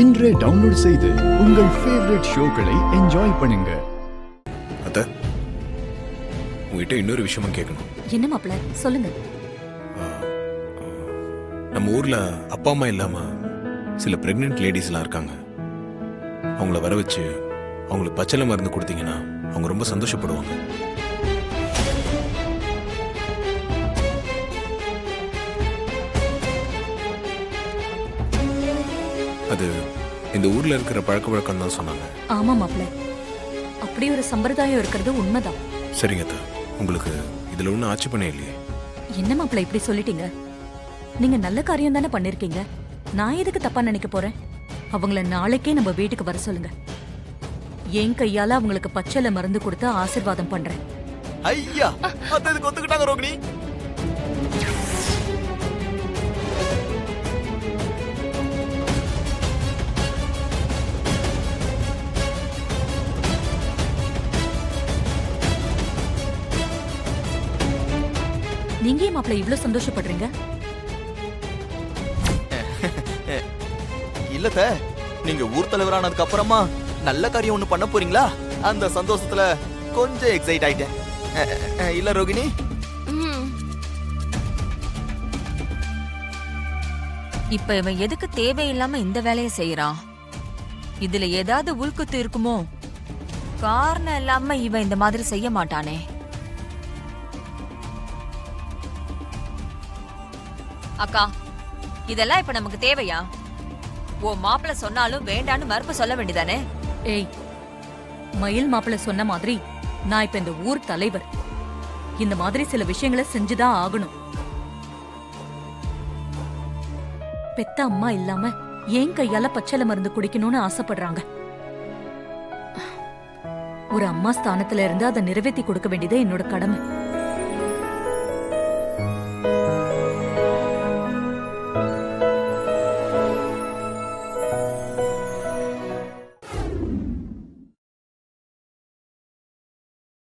இன்றே டவுன்லோட் செய்து உங்கள் ஃபேவரட் ஷோக்களை என்ஜாய் பண்ணுங்க. அத்த, உங்ககிட்ட இன்னொரு விஷயமும் கேட்கணும். என்ன மாப்பிள்ள, சொல்லுங்க. நம்ம ஊர்ல அப்பா அம்மா இல்லாம சில பிரெக்னென்ட் லேடிஸ்லாம் இருக்காங்க. அவங்கள வர வச்சு அவங்களுக்கு பச்சளை மருந்து கொடுத்தீங்கன்னா அவங்க ரொம்ப சந்தோஷப்படுவாங்க. அது இந்த ஊர்ல இருக்கிற பழக்க வழக்கம் தான் சொன்னாங்க. ஆமா மாப்பிள்ள, அப்படி ஒரு சம்பிரதாயம் இருக்கிறது உண்மைதான். சரிங்க அத்தா, உங்களுக்கு இதுல ஒன்றும் ஆட்சேபணம் இல்லையே? என்ன மாப்பிள்ள இப்படி சொல்லிட்டீங்க? நீங்க நல்ல காரியம் தானே பண்ணிருக்கீங்க. நான் எதுக்கு தப்பா நினைக்க போறேன்? அவங்கள நாளைக்கே நம்ம வீட்டுக்கு வர சொல்லுங்க. என் கையால அவங்களுக்கு பச்சளை மருந்து கொடுத்து ஆசீர்வாதம் பண்றேன். ஐயா, அத்தை இதுக்கு ஒத்துக்கிட்டாங்க ரோகிணி. நீங்க ஏன் மாப்பிள்ள இவ்ளோ சந்தோஷப்படுறீங்க? இல்லத்த, நீங்க ஊர் தலைவரானதுக்கு அப்புறமா நல்ல காரியம் ஒண்ணு பண்ண போறீங்களா? அந்த சந்தோஷத்துல கொஞ்சம் எக்ஸைட் ஆயிட்டேன். இல்ல ரோகிணி? இப்ப இவன் எதுக்கு தேவையில்லாம இந்த வேலையை செய்யறான்? இதுல ஏதாவது உள்குத்து இருக்குமோ? காரணம் இல்லாம இவன் இந்த மாதிரி செய்ய மாட்டானே. அக்கா, இதெல்லாம் இப்ப நமக்கு தேவையா? ஓ மாப்பிள்ள சொன்னாலும் வேண்டான்னு மறுப்பு சொல்ல வேண்டியதானே? ஏய், மயில் மாப்பிள்ள சொன்ன மாதிரி நான் இப்ப இந்த ஊர் தலைவர். இந்த மாதிரி சில விஷயங்களை செஞ்சுதான் ஆகணும். பெத்த அம்மா இல்லாம ஏன் கையால பச்சளை மருந்து குடிக்கணும்னு ஆசைப்படுறாங்க. ஒரு அம்மா ஸ்தானத்துல இருந்து அதை நிறைவேற்றி கொடுக்க வேண்டியது என்னோட கடமை.